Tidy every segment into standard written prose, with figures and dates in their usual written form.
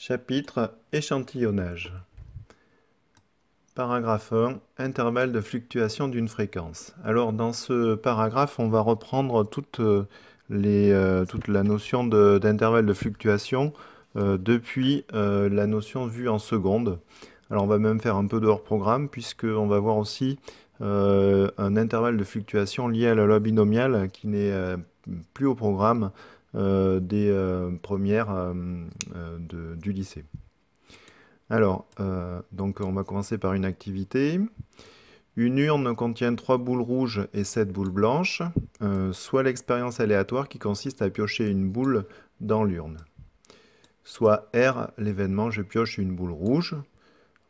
Chapitre échantillonnage. Paragraphe 1. Intervalle de fluctuation d'une fréquence. Alors dans ce paragraphe, on va reprendre toute la notion d'intervalle de fluctuation depuis la notion vue en secondes. Alors on va même faire un peu de hors-programme puisqu'on va voir aussi un intervalle de fluctuation lié à la loi binomiale qui n'est plus au programme des premières du lycée. Alors, donc on va commencer par une activité. Une urne contient 3 boules rouges et 7 boules blanches, soit l'expérience aléatoire qui consiste à piocher une boule dans l'urne. Soit R, l'événement, je pioche une boule rouge.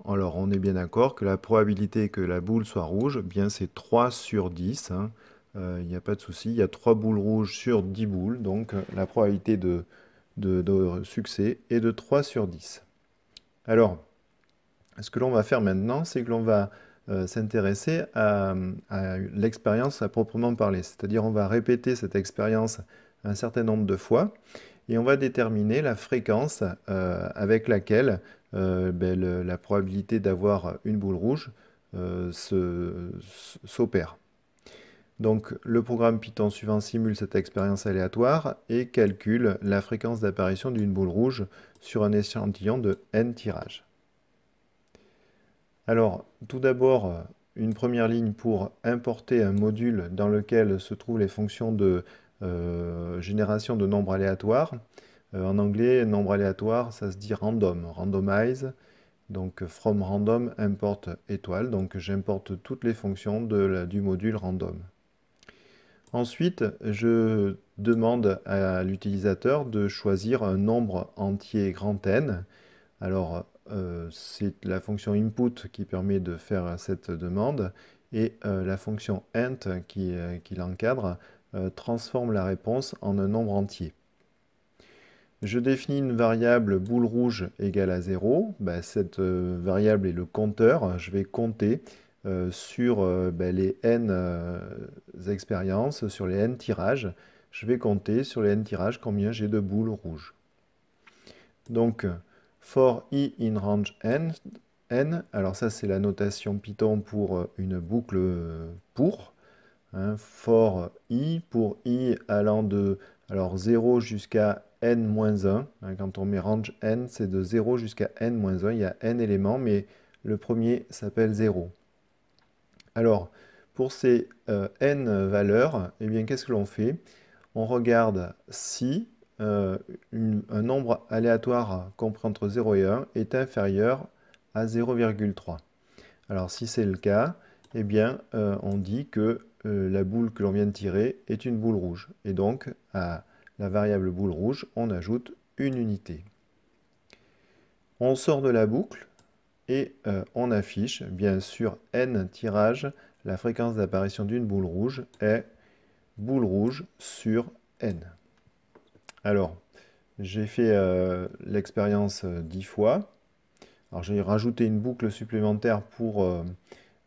Alors on est bien d'accord que la probabilité que la boule soit rouge, eh bien c'est 3 sur 10. Il n'y a pas de souci, il y a 3 boules rouges sur 10 boules, donc la probabilité de succès est de 3 sur 10. Alors, ce que l'on va faire maintenant, c'est que l'on va s'intéresser à l'expérience à proprement parler. C'est-à-dire on va répéter cette expérience un certain nombre de fois et on va déterminer la fréquence avec laquelle la probabilité d'avoir une boule rouge s'opère. Donc le programme Python suivant simule cette expérience aléatoire et calcule la fréquence d'apparition d'une boule rouge sur un échantillon de n tirages. Alors, tout d'abord, une première ligne pour importer un module dans lequel se trouvent les fonctions de génération de nombres aléatoires. En anglais, nombre aléatoire, ça se dit random, randomize. Donc, from random, import étoile. Donc, j'importe toutes les fonctions du module random. Ensuite, je demande à l'utilisateur de choisir un nombre entier grand N. Alors, c'est la fonction input qui permet de faire cette demande et la fonction int qui l'encadre transforme la réponse en un nombre entier. Je définis une variable boule rouge égale à 0. Cette variable est le compteur. Je vais compter sur les n expériences, sur les n tirages. Je vais compter sur les n tirages combien j'ai de boules rouges. Donc, for i in range n, alors ça c'est la notation Python pour une boucle pour. For i, pour i allant de 0 jusqu'à n-1. Quand on met range n, c'est de 0 jusqu'à n-1. Il y a n éléments, mais le premier s'appelle 0. Alors, pour ces n valeurs, eh bien, qu'est-ce que l'on fait? On regarde si un nombre aléatoire compris entre 0 et 1 est inférieur à 0,3. Alors, si c'est le cas, eh bien, on dit que la boule que l'on vient de tirer est une boule rouge. Et donc, à la variable boule rouge, on ajoute une unité. On sort de la boucle et on affiche, bien sûr, n tirages. La fréquence d'apparition d'une boule rouge est boule rouge sur n. Alors, j'ai fait l'expérience 10 fois. Alors, j'ai rajouté une boucle supplémentaire pour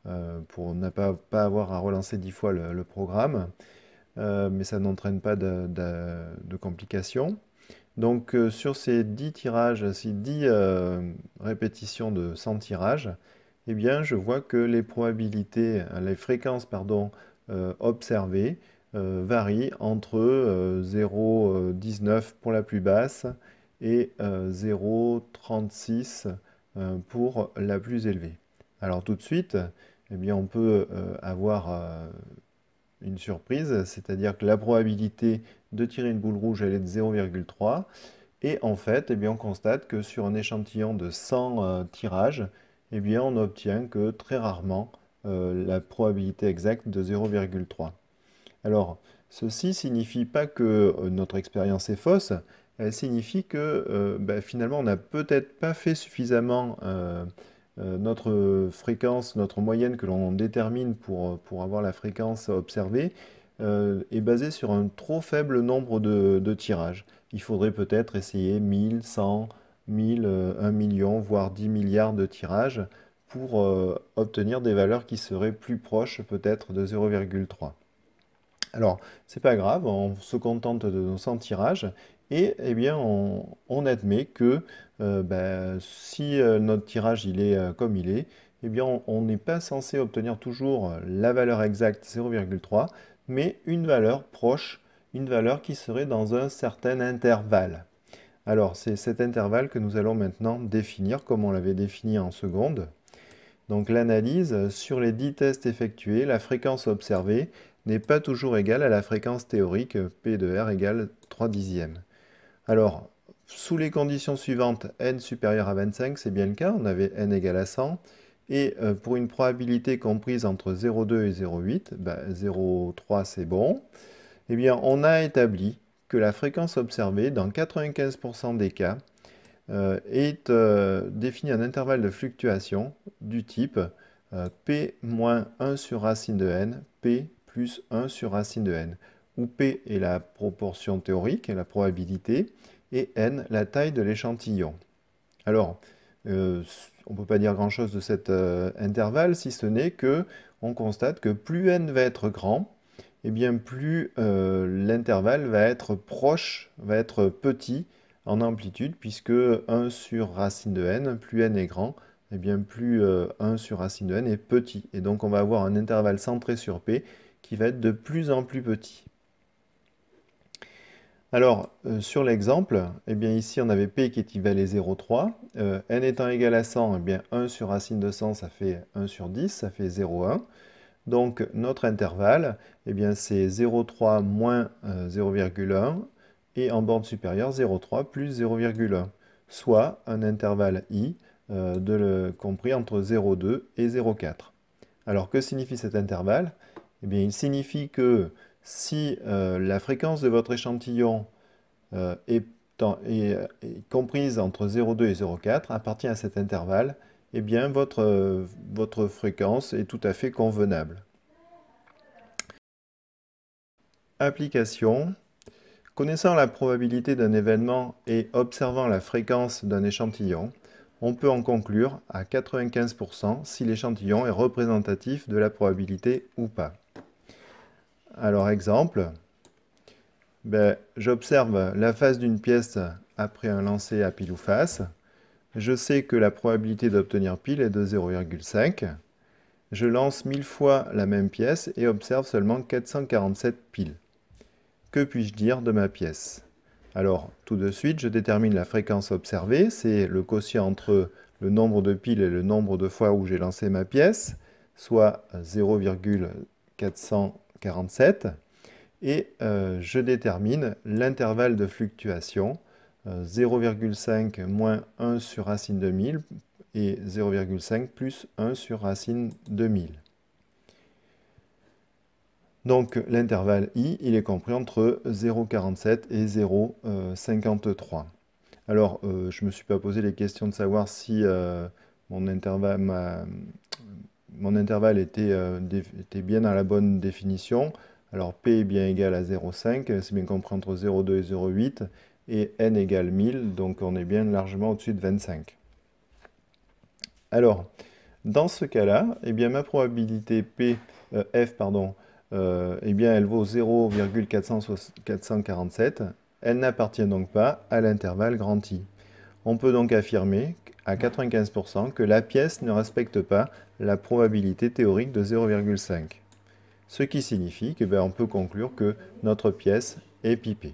ne pas avoir à relancer 10 fois le programme, mais ça n'entraîne pas de complications. Donc sur ces 10 tirages, ces 10 répétitions de 100 tirages, eh bien je vois que les probabilités, les fréquences pardon, observées varient entre 0,19 pour la plus basse et 0,36 pour la plus élevée. Alors tout de suite, eh bien, on peut avoir une surprise, c'est-à-dire que la probabilité de tirer une boule rouge, elle est de 0,3. Et en fait, eh bien, on constate que sur un échantillon de 100 tirages, eh bien, on n'obtient que très rarement la probabilité exacte de 0,3. Alors, ceci signifie pas que notre expérience est fausse, elle signifie que finalement, on n'a peut-être pas fait suffisamment notre fréquence, notre moyenne que l'on détermine pour avoir la fréquence observée est basée sur un trop faible nombre de tirages. Il faudrait peut-être essayer 1000, 100, 1000, 1 million, voire 10 milliards de tirages pour obtenir des valeurs qui seraient plus proches peut-être de 0,3. Alors, c'est pas grave, on se contente de nos 100 tirages et eh bien, on admet que si notre tirage il est comme il est, eh bien, on n'est pas censé obtenir toujours la valeur exacte 0,3, mais une valeur proche, une valeur qui serait dans un certain intervalle. Alors, c'est cet intervalle que nous allons maintenant définir, comme on l'avait défini en seconde. Donc l'analyse, sur les 10 tests effectués, la fréquence observée n'est pas toujours égale à la fréquence théorique P de R égale 3 dixièmes. Alors, sous les conditions suivantes, n supérieur à 25, c'est bien le cas, on avait n égale à 100, et pour une probabilité comprise entre 0,2 et 0,8, 0,3 c'est bon, eh bien on a établi que la fréquence observée, dans 95% des cas, est défini un intervalle de fluctuation du type P moins 1 sur racine de n, P plus 1 sur racine de n, où P est la proportion théorique, la probabilité, et n la taille de l'échantillon. Alors, on ne peut pas dire grand-chose de cet intervalle, si ce n'est que on constate que plus n va être grand, et bien plus l'intervalle va être proche, va être petit en amplitude, puisque 1 sur racine de n, plus n est grand, et bien plus 1 sur racine de n est petit. Et donc on va avoir un intervalle centré sur P qui va être de plus en plus petit. Alors, sur l'exemple, eh bien ici on avait P qui équivalait 0,3. N étant égal à 100, eh bien 1 sur racine de 100, ça fait 1 sur 10, ça fait 0,1. Donc notre intervalle, eh bien c'est 0,3 moins 0,1 et en borne supérieure 0,3 plus 0,1, soit un intervalle I compris entre 0,2 et 0,4. Alors que signifie cet intervalle? Eh bien il signifie que si la fréquence de votre échantillon est comprise entre 0,2 et 0,4, appartient à cet intervalle, eh bien votre fréquence est tout à fait convenable. Application. Connaissant la probabilité d'un événement et observant la fréquence d'un échantillon, on peut en conclure à 95% si l'échantillon est représentatif de la probabilité ou pas. Alors exemple, j'observe la face d'une pièce après un lancer à pile ou face. Je sais que la probabilité d'obtenir pile est de 0,5. Je lance 1000 fois la même pièce et observe seulement 447 piles. Que puis-je dire de ma pièce? Alors, tout de suite, je détermine la fréquence observée, c'est le quotient entre le nombre de piles et le nombre de fois où j'ai lancé ma pièce, soit 0,447, et je détermine l'intervalle de fluctuation, 0,5 moins 1 sur racine de 1000 et 0,5 plus 1 sur racine de 1000. Donc l'intervalle I, il est compris entre 0,47 et 0,53. Alors, je ne me suis pas posé les questions de savoir si mon intervalle était bien dans la bonne définition. Alors P est bien égal à 0,5, c'est bien compris entre 0,2 et 0,8, et N égale 1000, donc on est bien largement au-dessus de 25. Alors, dans ce cas-là, eh bien, ma probabilité F, eh bien, elle vaut 0,447. Elle n'appartient donc pas à l'intervalle grand I. On peut donc affirmer à 95% que la pièce ne respecte pas la probabilité théorique de 0,5. Ce qui signifie qu'on peut conclure que notre pièce est pipée.